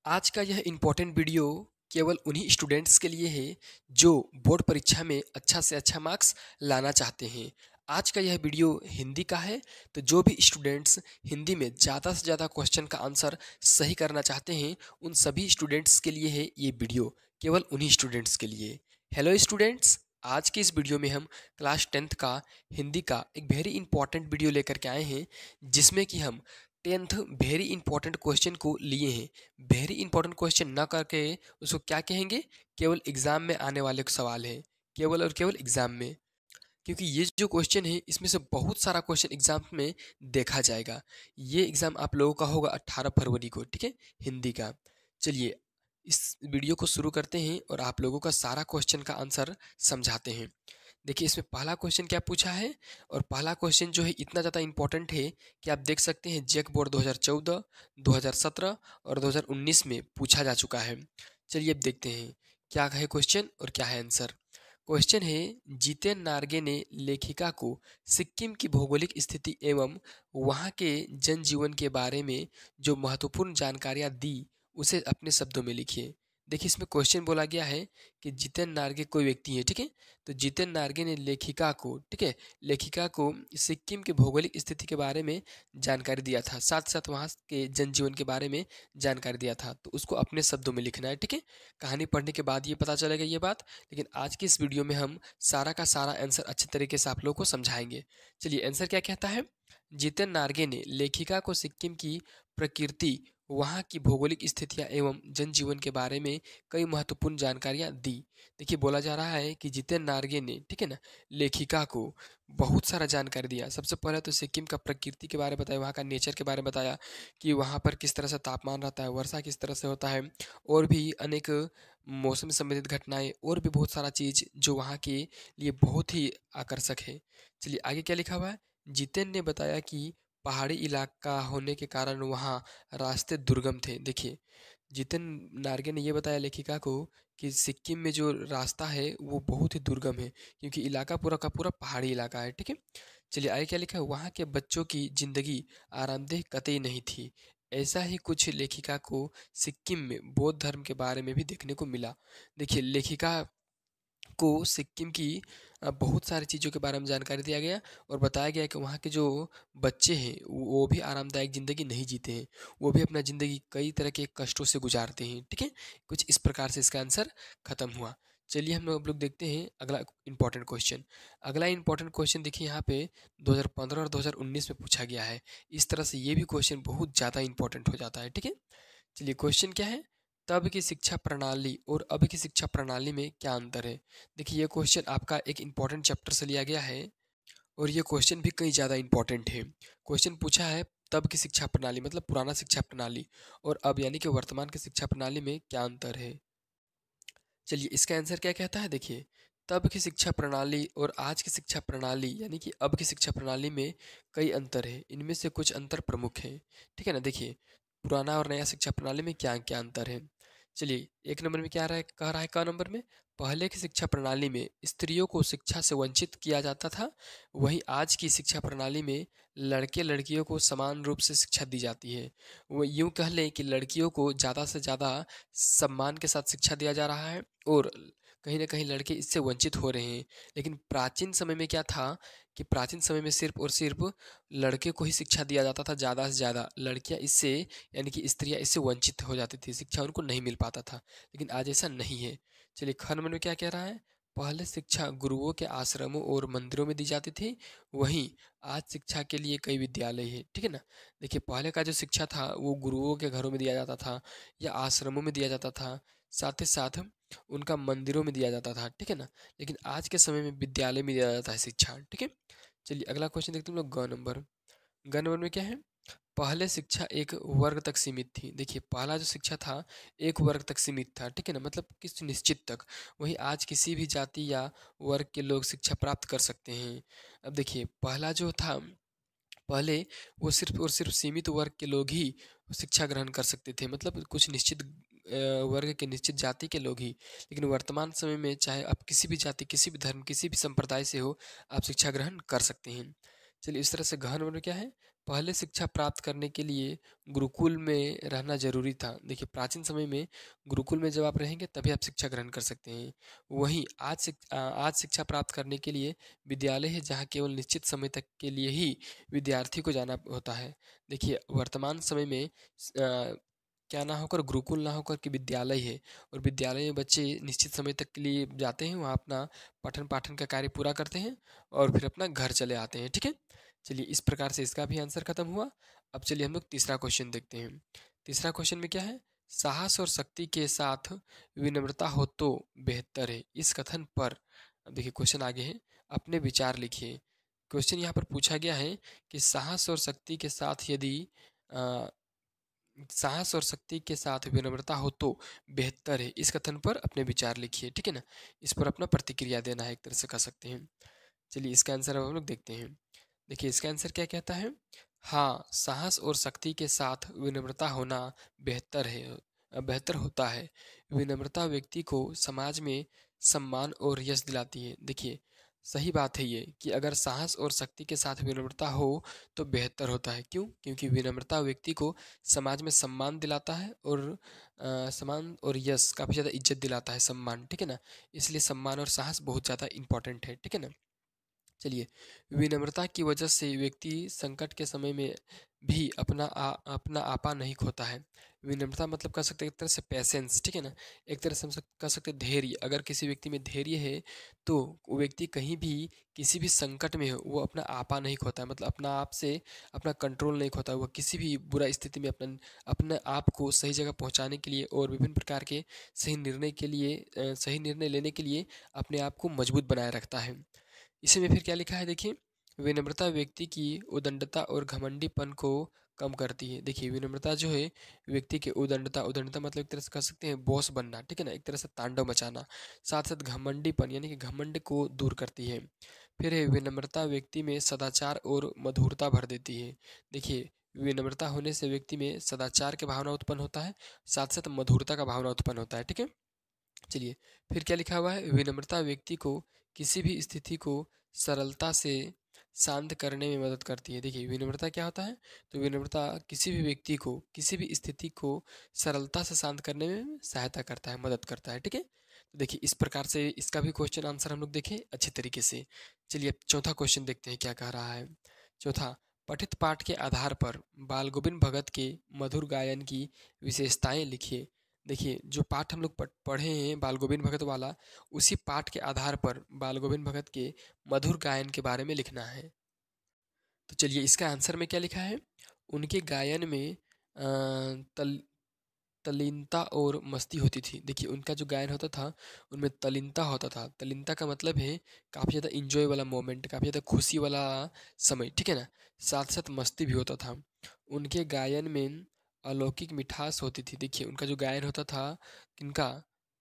आज का यह इम्पोर्टेंट वीडियो केवल उन्हीं स्टूडेंट्स के लिए है जो बोर्ड परीक्षा में अच्छा से अच्छा मार्क्स लाना चाहते हैं। आज का यह वीडियो हिंदी का है, तो जो भी स्टूडेंट्स हिंदी में ज़्यादा से ज़्यादा क्वेश्चन का आंसर सही करना चाहते हैं, उन सभी स्टूडेंट्स के लिए है ये वीडियो, केवल उन्हीं स्टूडेंट्स के लिए। हेलो स्टूडेंट्स, आज के इस वीडियो में हम क्लास 10th का हिंदी का एक वेरी इंपॉर्टेंट वीडियो लेकर के आए हैं, जिसमें कि हम 10th वेरी इंपॉर्टेंट क्वेश्चन को लिए हैं। वेरी इंपॉर्टेंट क्वेश्चन ना करके उसको क्या कहेंगे, केवल एग्जाम में आने वाले सवाल है, केवल और केवल एग्जाम में। क्योंकि ये जो क्वेश्चन है इसमें से बहुत सारा क्वेश्चन एग्जाम में देखा जाएगा। ये एग्जाम आप लोगों का होगा 18 फरवरी को, ठीक है, हिंदी का। चलिए इस वीडियो को शुरू करते हैं और आप लोगों का सारा क्वेश्चन का आंसर समझाते हैं। देखिए इसमें पहला क्वेश्चन क्या पूछा है, और पहला क्वेश्चन जो है इतना ज़्यादा इंपॉर्टेंट है कि आप देख सकते हैं जेक बोर्ड 2014, 2017 और 2019 में पूछा जा चुका है। चलिए अब देखते हैं क्या है क्वेश्चन और क्या है आंसर। क्वेश्चन है, जितेन नार्गे ने लेखिका को सिक्किम की भौगोलिक स्थिति एवं वहाँ के जनजीवन के बारे में जो महत्वपूर्ण जानकारियाँ दी उसे अपने शब्दों में लिखिए। देखिए इसमें क्वेश्चन बोला गया है कि जितेन नार्गे कोई व्यक्ति है, ठीक है। तो जितेन नार्गे ने लेखिका को, ठीक है, लेखिका को सिक्किम के भौगोलिक स्थिति के बारे में जानकारी दिया था, साथ साथ वहाँ के जनजीवन के बारे में जानकारी दिया था। तो उसको अपने शब्दों में लिखना है, ठीक है। कहानी पढ़ने के बाद ये पता चलेगा ये बात, लेकिन आज की इस वीडियो में हम सारा का सारा आंसर अच्छे तरीके से आप लोगों को समझाएंगे। चलिए आंसर क्या कहता है। जितेन नार्गे ने लेखिका को सिक्किम की प्रकृति, वहाँ की भौगोलिक स्थितियाँ एवं जनजीवन के बारे में कई महत्वपूर्ण जानकारियाँ दी। देखिए बोला जा रहा है कि जितेन नार्गे ने, ठीक है ना, लेखिका को बहुत सारा जानकारी दिया। सबसे पहले तो सिक्किम का प्रकृति के बारे में बताया, वहाँ का नेचर के बारे में बताया कि वहाँ पर किस तरह से तापमान रहता है, वर्षा किस तरह से होता है, और भी अनेक मौसम से संबंधित घटनाएं और भी बहुत सारा चीज़ जो वहाँ के लिए बहुत ही आकर्षक है। चलिए आगे क्या लिखा हुआ है। जितेन ने बताया कि पहाड़ी इलाका होने के कारण वहाँ रास्ते दुर्गम थे। देखिए जितेन नार्गे ने ये बताया लेखिका को कि सिक्किम में जो रास्ता है वो बहुत ही दुर्गम है, क्योंकि इलाका पूरा का पूरा पहाड़ी इलाका है, ठीक है। चलिए आगे क्या लिखा है। वहाँ के बच्चों की जिंदगी आरामदेह कतई नहीं थी। ऐसा ही कुछ लेखिका को सिक्किम में बौद्ध धर्म के बारे में भी देखने को मिला। देखिए लेखिका को सिक्किम की बहुत सारी चीज़ों के बारे में जानकारी दिया गया और बताया गया कि वहाँ के जो बच्चे हैं वो भी आरामदायक ज़िंदगी नहीं जीते हैं, वो भी अपना ज़िंदगी कई तरह के कष्टों से गुजारते हैं, ठीक है। कुछ इस प्रकार से इसका आंसर खत्म हुआ। चलिए हम लोग देखते हैं अगला इंपॉर्टेंट क्वेश्चन। अगला इंपॉर्टेंट क्वेश्चन देखिए यहाँ पे 2015 और 2019 में पूछा गया है। इस तरह से ये भी क्वेश्चन बहुत ज़्यादा इंपॉर्टेंट हो जाता है, ठीक है। चलिए क्वेश्चन क्या है। तब की शिक्षा प्रणाली और अब की शिक्षा प्रणाली में क्या अंतर है। देखिए ये क्वेश्चन आपका एक इम्पॉर्टेंट चैप्टर से लिया गया है और ये क्वेश्चन भी कई ज़्यादा इंपॉर्टेंट है। क्वेश्चन पूछा है तब की शिक्षा प्रणाली मतलब पुराना शिक्षा प्रणाली और अब यानी कि वर्तमान की शिक्षा प्रणाली में क्या अंतर है। चलिए इसका आंसर क्या कहता है। देखिए तब की शिक्षा प्रणाली और आज की शिक्षा प्रणाली यानी कि अब की शिक्षा प्रणाली में कई अंतर है। इनमें से कुछ अंतर प्रमुख हैं, ठीक है ना। देखिए पुराना और नया शिक्षा प्रणाली में क्या क्या अंतर है। चलिए एक नंबर में क्या रहा है, कह रहा है क नंबर में, पहले की शिक्षा प्रणाली में स्त्रियों को शिक्षा से वंचित किया जाता था, वहीं आज की शिक्षा प्रणाली में लड़के लड़कियों को समान रूप से शिक्षा दी जाती है। वो यूँ कह लें कि लड़कियों को ज़्यादा से ज़्यादा सम्मान के साथ शिक्षा दिया जा रहा है और कहीं ना कहीं लड़के इससे वंचित हो रहे हैं। लेकिन प्राचीन समय में क्या था कि प्राचीन समय में सिर्फ और सिर्फ लड़के को ही शिक्षा दिया जाता था, ज़्यादा से ज़्यादा लड़कियां इससे यानी कि स्त्रियां इससे वंचित हो जाती थी, शिक्षा उनको नहीं मिल पाता था। लेकिन आज ऐसा नहीं है। चलिए ख नंबर में क्या कह रहा है। पहले शिक्षा गुरुओं के आश्रमों और मंदिरों में दी जाती थी, वहीं आज शिक्षा के लिए कई विद्यालय है, ठीक है ना। देखिए पहले का जो शिक्षा था वो गुरुओं के घरों में दिया जाता था या आश्रमों में दिया जाता था, साथ ही साथ उनका मंदिरों में दिया जाता था, ठीक है ना। लेकिन आज के समय में विद्यालय में दिया जाता है शिक्षा, ठीक है। चलिए अगला क्वेश्चन देखते हैं हम लोग ग नंबर। ग नंबर में क्या है। पहले शिक्षा एक वर्ग तक सीमित थी। देखिए पहला जो शिक्षा था एक वर्ग तक सीमित था, ठीक है ना, मतलब किसी निश्चित तक। वहीं आज किसी भी जाति या वर्ग के लोग शिक्षा प्राप्त कर सकते हैं। अब देखिए पहला जो था, पहले वो सिर्फ और सिर्फ सीमित वर्ग के लोग ही शिक्षा ग्रहण कर सकते थे, मतलब कुछ निश्चित वर्ग के, निश्चित जाति के लोग ही। लेकिन वर्तमान समय में चाहे आप किसी भी जाति, किसी भी धर्म, किसी भी संप्रदाय से हो, आप शिक्षा ग्रहण कर सकते हैं। चलिए इस तरह से गहन वर्ग में क्या है, पहले शिक्षा प्राप्त करने के लिए गुरुकुल में रहना जरूरी था। देखिए प्राचीन समय में गुरुकुल में जब आप रहेंगे तभी आप शिक्षा ग्रहण कर सकते हैं। वहीं आज शिक्षा प्राप्त करने के लिए विद्यालय है, जहाँ केवल निश्चित समय तक के लिए ही विद्यार्थी को जाना होता है। देखिए वर्तमान समय में क्या ना होकर गुरुकुल ना होकर कि विद्यालय है, और विद्यालय में बच्चे निश्चित समय तक के लिए जाते हैं, वहाँ अपना पठन पाठन का कार्य पूरा करते हैं और फिर अपना घर चले आते हैं। ठीक है, चलिए इस प्रकार से इसका भी आंसर खत्म हुआ। अब चलिए हम लोग तीसरा क्वेश्चन देखते हैं। तीसरा क्वेश्चन में क्या है, साहस और शक्ति के साथ विनम्रता हो तो बेहतर है, इस कथन पर अब देखिए क्वेश्चन आगे है, अपने विचार लिखिए। क्वेश्चन यहाँ पर पूछा गया है कि साहस और शक्ति के साथ यदि अ, साहस और शक्ति के साथ विनम्रता हो तो बेहतर है, इस कथन पर अपने विचार लिखिए। ठीक है ना, इस पर अपना प्रतिक्रिया देना है, एक तरह से कह सकते हैं। चलिए इसका आंसर अब हम लोग देखते हैं। देखिए इसका आंसर क्या कहता है, हाँ साहस और शक्ति के साथ विनम्रता होना बेहतर है, बेहतर होता है। विनम्रता व्यक्ति को समाज में सम्मान और यश दिलाती है। देखिए सही बात है ये कि अगर साहस और शक्ति के साथ विनम्रता हो तो बेहतर होता है। क्यों? क्योंकि विनम्रता व्यक्ति को समाज में सम्मान दिलाता है और सम्मान और यश, काफ़ी ज़्यादा इज्जत दिलाता है, सम्मान। ठीक है ना, इसलिए सम्मान और साहस बहुत ज़्यादा इंपॉर्टेंट है। ठीक है ना, चलिए विनम्रता की वजह से व्यक्ति संकट के समय में भी अपना आपा नहीं खोता है। विनम्रता मतलब कह सकते हैं एक तरह से पैसेंस। ठीक है ना, एक तरह से हम कह सकते हैं धैर्य। अगर किसी व्यक्ति में धैर्य है तो वो व्यक्ति कहीं भी किसी भी संकट में हो वो अपना आपा नहीं खोता है, मतलब अपना आप से अपना कंट्रोल नहीं खोता। वह किसी भी बुरा स्थिति में अपने आप को सही जगह पहुंचाने के लिए और विभिन्न प्रकार के सही निर्णय लेने के लिए अपने आप को मजबूत बनाए रखता है। इसी में फिर क्या लिखा है, देखिए विनम्रता व्यक्ति की उदंडता और घमंडीपन को कम करती है। देखिए विनम्रता जो है व्यक्ति के उदंडता उदंडता मतलब एक तरह से कह सकते हैं बॉस बनना। ठीक है ना, एक तरह से तांडव मचाना। साथ साथ घमंडीपन यानी कि घमंड को दूर करती है। फिर है विनम्रता व्यक्ति में सदाचार और मधुरता भर देती है। देखिए विनम्रता होने से व्यक्ति में सदाचार की भावना उत्पन्न होता है, साथ साथ मधुरता का भावना उत्पन्न होता है। ठीक है, चलिए फिर क्या लिखा हुआ है, विनम्रता व्यक्ति को किसी भी स्थिति को सरलता से शांत करने में मदद करती है। देखिए विनम्रता क्या होता है, तो विनम्रता किसी भी व्यक्ति को किसी भी स्थिति को सरलता से शांत करने में सहायता करता है, मदद करता है। ठीक है, तो देखिए इस प्रकार से इसका भी क्वेश्चन आंसर हम लोग देखें अच्छी तरीके से। चलिए अब चौथा क्वेश्चन देखते हैं क्या कह रहा है। चौथा, पठित पाठ के आधार पर बाल गोविंद भगत के मधुर गायन की विशेषताएं लिखिए। देखिए जो पाठ हम लोग पढ़े हैं बाल गोविंद भगत वाला, उसी पाठ के आधार पर बाल गोविंद भगत के मधुर गायन के बारे में लिखना है। तो चलिए इसका आंसर में क्या लिखा है, उनके गायन में तल्लीनता और मस्ती होती थी। देखिए उनका जो गायन होता था उनमें तल्लीनता होता था। तल्लीनता का मतलब है काफ़ी ज़्यादा इंजॉय वाला मोमेंट, काफ़ी ज़्यादा खुशी वाला समय। ठीक है ना, साथ साथ मस्ती भी होता था। उनके गायन में अलौकिक मिठास होती थी। देखिए उनका जो गायन होता था किनका,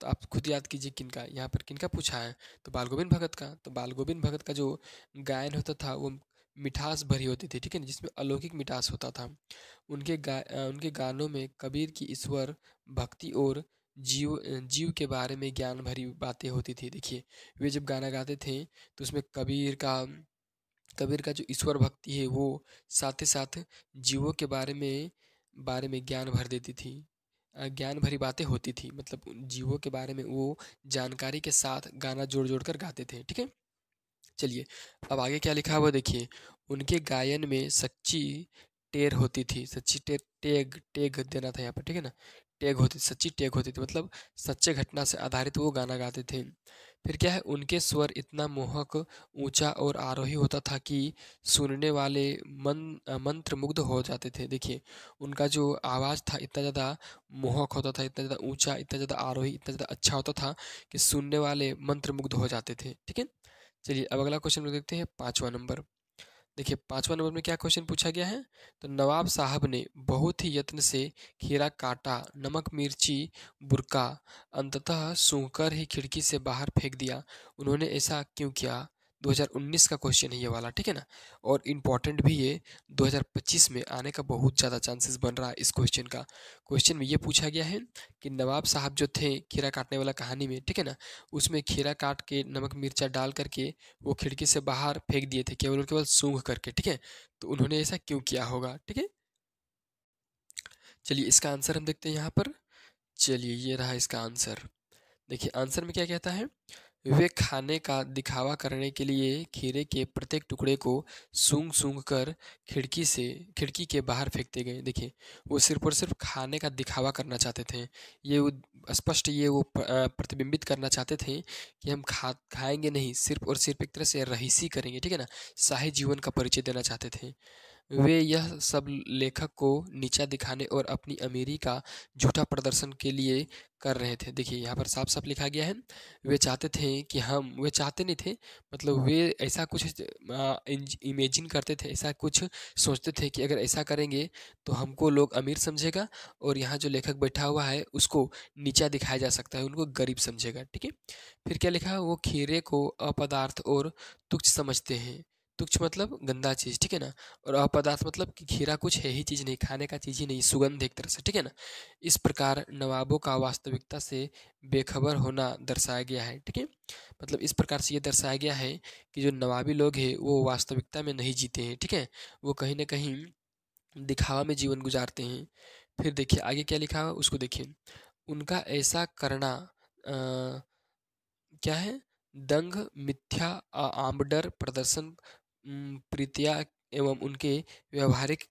तो आप खुद याद कीजिए किनका, यहाँ पर किनका पूछा है, तो बाल गोविंद भगत का। तो बाल गोविंद भगत का जो गायन होता था वो मिठास भरी होती थी। ठीक है ना, जिसमें अलौकिक मिठास होता था। उनके गानों में कबीर की ईश्वर भक्ति और जीव के बारे में ज्ञान भरी बातें होती थी। देखिए वे जब गाना गाते थे तो उसमें कबीर का जो ईश्वर भक्ति है वो साथ ही साथ जीवों के बारे में ज्ञान भर देती थी। ज्ञान भरी बातें होती थी, मतलब उन जीवों के बारे में वो जानकारी के साथ गाना जोड़ जोड़ कर गाते थे। ठीक है, चलिए अब आगे क्या लिखा हुआ देखिए, उनके गायन में सच्ची टेर होती थी। सच्ची टेर, टेग टेग देना था यहाँ पर। ठीक है ना, टेग होती, सच्ची टेग होती थी, मतलब सच्चे घटना से आधारित वो गाना गाते थे। फिर क्या है, उनके स्वर इतना मोहक, ऊंचा और आरोही होता था कि सुनने वाले मंत्र मुग्ध हो जाते थे। देखिए उनका जो आवाज़ था इतना ज़्यादा मोहक होता था, इतना ज़्यादा ऊंचा, इतना ज़्यादा आरोही, इतना ज़्यादा अच्छा होता था कि सुनने वाले मंत्र मुग्ध हो जाते थे। ठीक है, चलिए अब अगला क्वेश्चन में देखते हैं 5वां नंबर। देखिए 5वां नंबर में क्या क्वेश्चन पूछा गया है, तो नवाब साहब ने बहुत ही यत्न से खीरा काटा, नमक मिर्ची बुरका, अंततः सूंघकर ही खिड़की से बाहर फेंक दिया। उन्होंने ऐसा क्यों किया? 2019 का क्वेश्चन है ये वाला, ठीक है ना। और इम्पॉर्टेंट भी ये 2025 में आने का बहुत ज़्यादा चांसेस बन रहा है इस क्वेश्चन का। क्वेश्चन में ये पूछा गया है कि नवाब साहब जो थे खीरा काटने वाला कहानी में, ठीक है ना, उसमें खीरा काट के नमक मिर्चा डाल करके वो खिड़की से बाहर फेंक दिए थे केवल और केवल सूंघ करके, ठीक है। तो उन्होंने ऐसा क्यों किया होगा, ठीक है। चलिए इसका आंसर हम देखते हैं यहाँ पर। चलिए ये रहा इसका आंसर। देखिए आंसर में क्या कहता है, वे खाने का दिखावा करने के लिए खीरे के प्रत्येक टुकड़े को सूंघ सूंघ कर खिड़की के बाहर फेंकते गए। देखिए वो सिर्फ और सिर्फ खाने का दिखावा करना चाहते थे। ये वो स्पष्ट ये वो प्रतिबिंबित करना चाहते थे कि हम खाएंगे नहीं, सिर्फ और सिर्फ एक तरह से रईसी करेंगे, ठीक है ना, शाही जीवन का परिचय देना चाहते थे। वे यह सब लेखक को नीचा दिखाने और अपनी अमीरी का झूठा प्रदर्शन के लिए कर रहे थे। देखिए यहाँ पर साफ साफ लिखा गया है, वे चाहते थे कि वे चाहते नहीं थे, मतलब वे ऐसा कुछ इमेजिन करते थे, ऐसा कुछ सोचते थे कि अगर ऐसा करेंगे तो हमको लोग अमीर समझेगा और यहाँ जो लेखक बैठा हुआ है उसको नीचा दिखाया जा सकता है, उनको गरीब समझेगा, ठीक है। फिर क्या लिखा, वो खीरे को अपदार्थ और तुच्छ समझते हैं। तुच्छ मतलब गंदा चीज़, ठीक है ना, और अपदार्थ मतलब कि खीरा कुछ है ही चीज़ नहीं, खाने का चीज़ ही नहीं, सुगंध एक तरह से, ठीक है ना। इस प्रकार नवाबों का वास्तविकता से बेखबर होना दर्शाया गया है, ठीक है। मतलब इस प्रकार से ये दर्शाया गया है कि जो नवाबी लोग हैं वो वास्तविकता में नहीं जीते हैं, ठीक है, वो कहीं ना कहीं दिखावा में जीवन गुजारते हैं। फिर देखिए आगे क्या लिखा हुआ उसको देखिए, उनका ऐसा करना क्या है, दंग मिथ्या आम्बडर प्रदर्शन प्रीतिया एवं उनके व्यवहारिक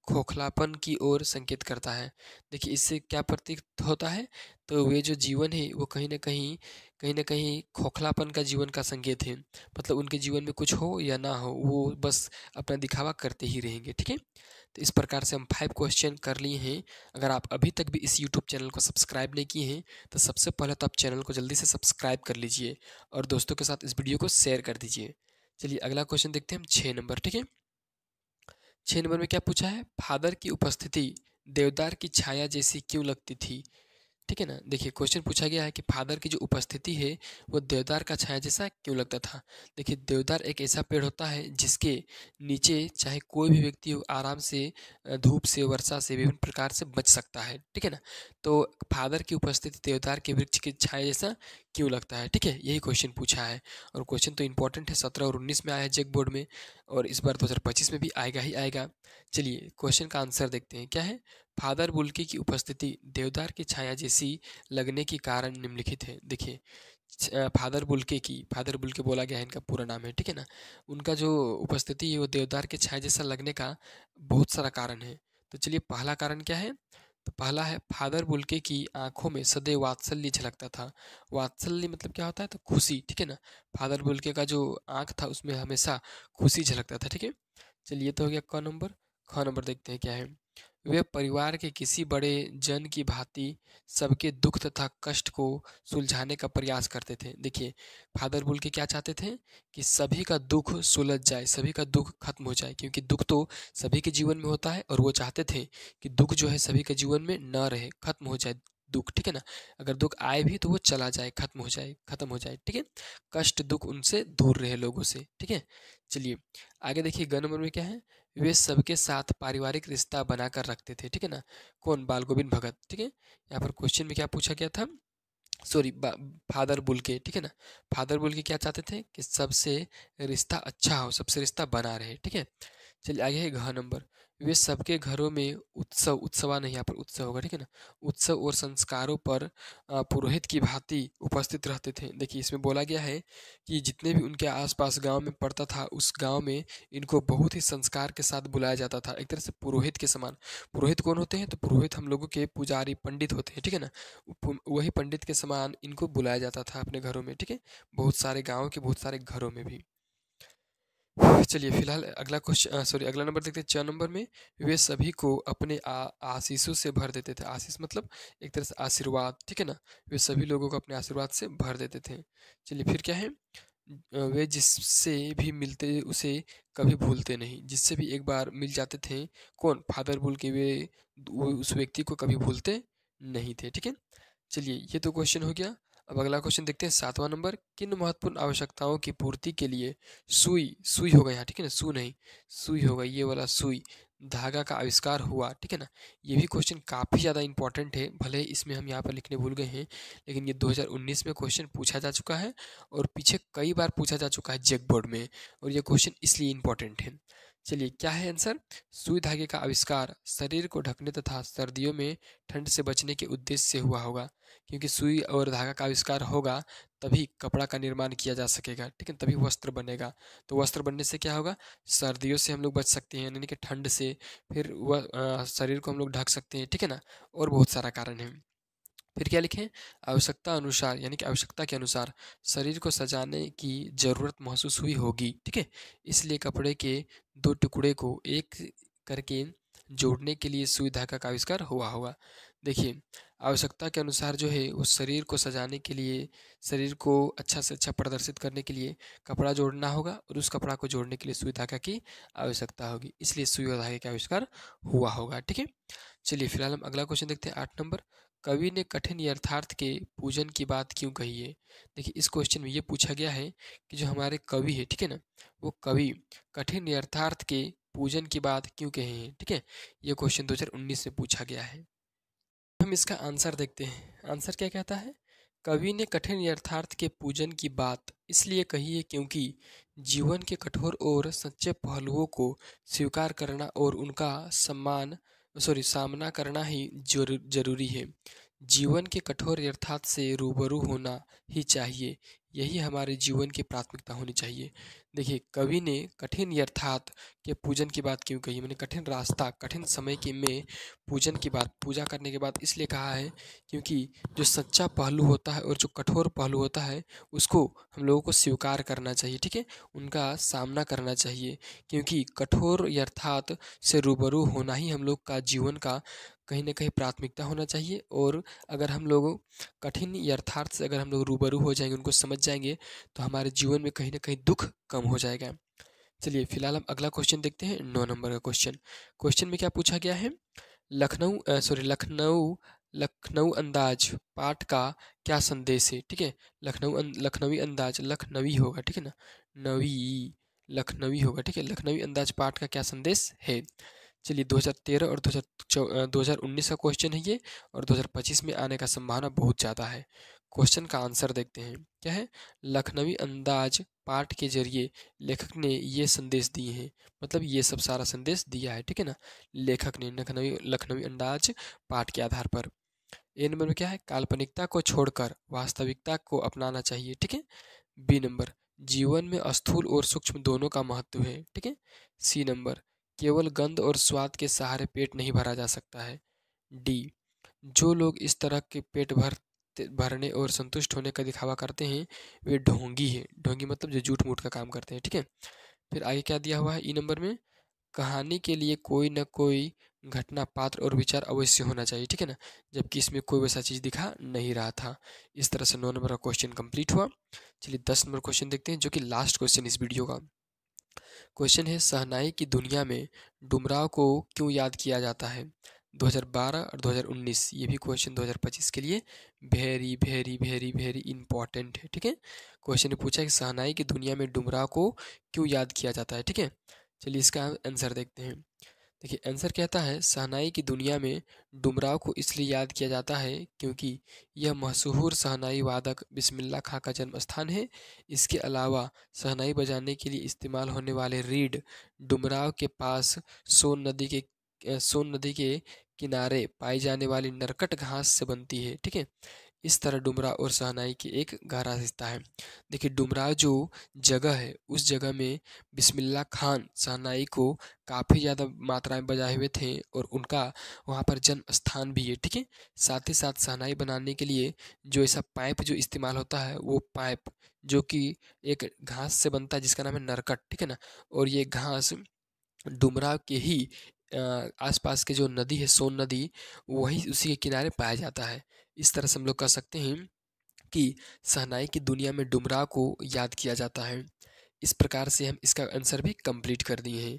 खोखलापन की ओर संकेत करता है। देखिए इससे क्या प्रतीत होता है, तो वे जो जीवन है वो कहीं ना कहीं खोखलापन का जीवन का संकेत है। मतलब उनके जीवन में कुछ हो या ना हो वो बस अपना दिखावा करते ही रहेंगे, ठीक है। तो इस प्रकार से हम 5 क्वेश्चन कर लिए हैं। अगर आप अभी तक भी इस यूट्यूब चैनल को सब्सक्राइब नहीं किए हैं तो सबसे पहले तो आप चैनल को जल्दी से सब्सक्राइब कर लीजिए और दोस्तों के साथ इस वीडियो को शेयर कर दीजिए। चलिए अगला क्वेश्चन देखते हैं हम 6 नंबर, ठीक है। 6 नंबर में क्या पूछा है, फादर की उपस्थिति देवदार की छाया जैसी क्यों लगती थी, ठीक है ना। देखिए क्वेश्चन पूछा गया है कि फादर की जो उपस्थिति है वो देवदार का छाया जैसा क्यों लगता था। देखिए देवदार एक ऐसा पेड़ होता है जिसके नीचे चाहे कोई भी व्यक्ति हो आराम से धूप से वर्षा से विभिन्न प्रकार से बच सकता है, ठीक है ना। तो फादर की उपस्थिति देवदार के वृक्ष की छाया जैसा क्यों लगता है, ठीक है, यही क्वेश्चन पूछा है। और क्वेश्चन तो इंपॉर्टेंट है, 17 और 19 में आया है जग बोर्ड में और इस बार 2025 में भी आएगा ही आएगा। चलिए क्वेश्चन का आंसर देखते हैं क्या है, फादर बुल्के की उपस्थिति देवदार की छाया जैसी लगने के कारण निम्नलिखित है। देखिए फादर बुल्के बोला गया है, इनका पूरा नाम है, ठीक है ना। उनका जो उपस्थिति है वो देवदार के छाया जैसा लगने का बहुत सारा कारण है। तो चलिए पहला कारण क्या है, तो पहला है फादर बुल्के की आंखों में सदैव वात्सल्य झलकता था। वात्सल्य मतलब क्या होता है, तो खुशी, ठीक है ना। फादर बुल्के का जो आंख था उसमें हमेशा खुशी झलकता था, ठीक है। चलिए तो हो गया क नंबर। ख नंबर देखते हैं क्या है, वे परिवार के किसी बड़े जन की भांति सबके दुख तथा कष्ट को सुलझाने का प्रयास करते थे। देखिए फादर बुल के क्या चाहते थे कि सभी का दुख सुलझ जाए, सभी का दुख खत्म हो जाए, क्योंकि दुख तो सभी के जीवन में होता है और वो चाहते थे कि दुख जो है सभी के जीवन में न रहे, खत्म हो जाए दुख, ठीक है ना। अगर दुख आए भी तो वो चला जाए, खत्म हो जाए, ठीक है। कष्ट दुख उनसे दूर रहे लोगों से, ठीक है। चलिए आगे देखिए ग नंबर में क्या है, वे सबके साथ पारिवारिक रिश्ता बनाकर रखते थे, ठीक है ना। कौन, बाल गोविंद भगत, ठीक है। यहाँ पर क्वेश्चन में क्या पूछा गया था, सॉरी फादर बुल्के, ठीक है ना। फादर बुल्के क्या चाहते थे कि सबसे रिश्ता अच्छा हो, सबसे रिश्ता बना रहे, ठीक है। चलिए आगे है घ नंबर, वे सबके घरों में उत्सवा नहीं, यहाँ पर उत्सव होगा, ठीक है ना। उत्सव और संस्कारों पर पुरोहित की भांति उपस्थित रहते थे। देखिए इसमें बोला गया है कि जितने भी उनके आसपास गांव में पड़ता था उस गांव में इनको बहुत ही संस्कार के साथ बुलाया जाता था, एक तरह से पुरोहित के समान। पुरोहित कौन होते हैं, तो पुरोहित हम लोगों के पुजारी पंडित होते हैं, ठीक है ना। वही पंडित के समान इनको बुलाया जाता था अपने घरों में, ठीक है, बहुत सारे गाँव के बहुत सारे घरों में भी। चलिए फिलहाल अगला क्वेश्चन, सॉरी अगला नंबर देखते हैं 4 नंबर में, वे सभी को अपने आशीषों से भर देते थे। आशीष मतलब एक तरह से आशीर्वाद, ठीक है ना। वे सभी लोगों को अपने आशीर्वाद से भर देते थे। चलिए फिर क्या है, वे जिससे भी मिलते उसे कभी भूलते नहीं, जिससे भी एक बार मिल जाते थे, कौन, फादर बोल के वे उस व्यक्ति को कभी भूलते नहीं थे, ठीक है। चलिए ये तो क्वेश्चन हो गया। अब अगला क्वेश्चन देखते हैं 7वां नंबर, किन महत्वपूर्ण आवश्यकताओं की पूर्ति के लिए सुई सुई होगा यहाँ, ठीक है ना, सू नहीं, सुई होगा, ये वाला सुई, धागा का आविष्कार हुआ, ठीक है ना। ये भी क्वेश्चन काफ़ी ज़्यादा इंपॉर्टेंट है, भले ही इसमें हम यहाँ पर लिखने भूल गए हैं, लेकिन ये 2019 में क्वेश्चन पूछा जा चुका है और पीछे कई बार पूछा जा चुका है जेक बोर्ड में, और ये क्वेश्चन इसलिए इंपॉर्टेंट है। चलिए क्या है आंसर, सुई धागे का आविष्कार शरीर को ढकने तथा सर्दियों में ठंड से बचने के उद्देश्य से हुआ होगा, क्योंकि सुई और धागा का आविष्कार होगा तभी कपड़ा का निर्माण किया जा सकेगा, ठीक है, तभी वस्त्र बनेगा। तो वस्त्र बनने से क्या होगा, सर्दियों से हम लोग बच सकते हैं, यानी कि ठंड से, फिर वह शरीर को हम लोग ढक सकते हैं, ठीक है ना, और बहुत सारा कारण है। फिर क्या लिखें, आवश्यकता अनुसार, यानी कि आवश्यकता के अनुसार शरीर को सजाने की जरूरत महसूस हुई होगी, ठीक है, इसलिए कपड़े के दो टुकड़े को एक करके जोड़ने के लिए सुई धागा का आविष्कार हुआ होगा। देखिए, आवश्यकता के अनुसार जो है वो शरीर को सजाने के लिए, शरीर को अच्छा से अच्छा प्रदर्शित करने के लिए कपड़ा जोड़ना होगा, और उस कपड़ा को जोड़ने के लिए सुई धागा की आवश्यकता होगी, इसलिए सुई और धागे का आविष्कार हुआ होगा, ठीक है। चलिए फिलहाल हम अगला क्वेश्चन देखते हैं 8 नंबर, कवि ने कठिन यथार्थ के पूजन की बात क्यों कही है। देखिए इस क्वेश्चन में ये पूछा गया है कि जो हमारे कवि है, ठीक है ना, वो कवि कठिन यथार्थ के पूजन की बात क्यों कहे हैं, ठीक है, ये क्वेश्चन 2019 में पूछा गया है। हम इसका आंसर देखते हैं, आंसर क्या कहता है, कवि ने कठिन यथार्थ के पूजन की बात इसलिए कही है क्योंकि जीवन के कठोर और सच्चे पहलुओं को स्वीकार करना और उनका सामना करना ही जरूरी है। जीवन के कठोर यथार्थ से रूबरू होना ही चाहिए, यही हमारे जीवन की प्राथमिकता होनी चाहिए। देखिए कवि ने कठिन यथार्थ के पूजन की बात क्यों कही, मैंने कठिन रास्ता, कठिन समय के में पूजन की बात, पूजा करने के बाद इसलिए कहा है क्योंकि जो सच्चा पहलू होता है और जो कठोर पहलू होता है उसको हम लोगों को स्वीकार करना चाहिए, ठीक है, उनका सामना करना चाहिए, क्योंकि कठोर यथार्थ से रूबरू होना ही हम लोग का जीवन का कहीं ना कहीं प्राथमिकता होना चाहिए। और अगर हम लोग कठिन यथार्थ से अगर हम लोग रूबरू हो जाएंगे, उनको समझ जाएंगे, तो हमारे जीवन में कहीं ना कहीं दुख कम हो जाएगा। चलिए फिलहाल हम अगला क्वेश्चन देखते हैं, 9 नंबर का क्वेश्चन। क्वेश्चन में क्या पूछा गया है, लखनऊ लखनऊ अंदाज पाठ का क्या संदेश है, ठीक है, लखनवी अंदाज, लखनवी होगा, ठीक है ना, नवी, लखनवी होगा, ठीक है, लखनवी अंदाज पाठ का क्या संदेश है। चलिए 2013 और 2019 का क्वेश्चन है ये, और 2025 में आने का संभावना बहुत ज़्यादा है। क्वेश्चन का आंसर देखते हैं, क्या है, लखनवी अंदाज पाठ के जरिए लेखक ने ये संदेश दिए हैं, मतलब ये सब सारा संदेश दिया है, ठीक है ना, लेखक ने लखनवी लखनवी अंदाज पाठ के आधार पर। ए नंबर में क्या है, काल्पनिकता को छोड़कर वास्तविकता को अपनाना चाहिए, ठीक है। बी नंबर, जीवन में स्थूल और सूक्ष्म दोनों का महत्व है, ठीक है। सी नंबर, केवल गंध और स्वाद के सहारे पेट नहीं भरा जा सकता है। डी, जो लोग इस तरह के भरने और संतुष्ट होने का दिखावा करते हैं वे ढोंगी है, ढोंगी मतलब जो झूठ मूठ का काम करते हैं, ठीक है। फिर आगे क्या दिया हुआ है, ई नंबर में, कहानी के लिए कोई न कोई घटना, पात्र और विचार अवश्य होना चाहिए, ठीक है ना, जबकि इसमें कोई वैसा चीज़ दिखा नहीं रहा था। इस तरह से 9 नंबर का क्वेश्चन कंप्लीट हुआ। चलिए 10 नंबर क्वेश्चन देखते हैं, जो कि लास्ट क्वेश्चन इस वीडियो का। क्वेश्चन है, शहनाई की दुनिया में डुमराव को क्यों याद किया जाता है। 2012 और 2019, ये भी क्वेश्चन 2025 के लिए very very very very important है, ठीक है। क्वेश्चन ने पूछा कि शहनाई की दुनिया में डुमराव को क्यों याद किया जाता है, ठीक है। चलिए इसका आंसर देखते हैं। देखिए आंसर कहता है, शहनाई की दुनिया में डुमराव को इसलिए याद किया जाता है क्योंकि यह मशहूर शहनाई वादक बिस्मिल्लाह खां का जन्म स्थान है। इसके अलावा शहनाई बजाने के लिए इस्तेमाल होने वाले रीड डुमराव के पास सोन नदी के किनारे पाई जाने वाली नरकट घास से बनती है, ठीक है। इस तरह डुमराव और शहनाई की एक गहरा रिश्ता है। देखिए डुमराव जो जगह है उस जगह में बिस्मिल्लाह खान शहनाई को काफ़ी ज़्यादा मात्रा में बजाए हुए थे, और उनका वहाँ पर जन्म स्थान भी है, ठीक है। साथ ही साथ शहनाई बनाने के लिए जो ऐसा पाइप जो इस्तेमाल होता है, वो पाइप जो कि एक घास से बनता है जिसका नाम है नरकट, ठीक है ना, और ये घास डुमराव के ही आसपास के जो नदी है सोन नदी, वही उसी के किनारे पाया जाता है। इस तरह से हम लोग कह सकते हैं कि शहनाई की दुनिया में डुमराव को याद किया जाता है। इस प्रकार से हम इसका आंसर भी कंप्लीट कर दिए हैं।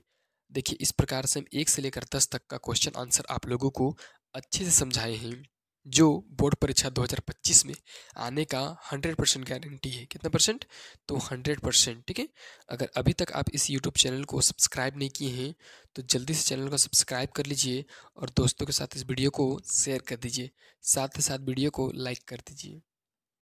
देखिए इस प्रकार से हम 1 से लेकर 10 तक का क्वेश्चन आंसर आप लोगों को अच्छे से समझाए हैं। जो बोर्ड परीक्षा 2025 में आने का 100% गारंटी है। कितना परसेंट? तो 100%। ठीक है। अगर अभी तक आप इस यूट्यूब चैनल को सब्सक्राइब नहीं किए हैं तो जल्दी से चैनल को सब्सक्राइब कर लीजिए और दोस्तों के साथ इस वीडियो को शेयर कर दीजिए, साथ ही साथ वीडियो को लाइक कर दीजिए।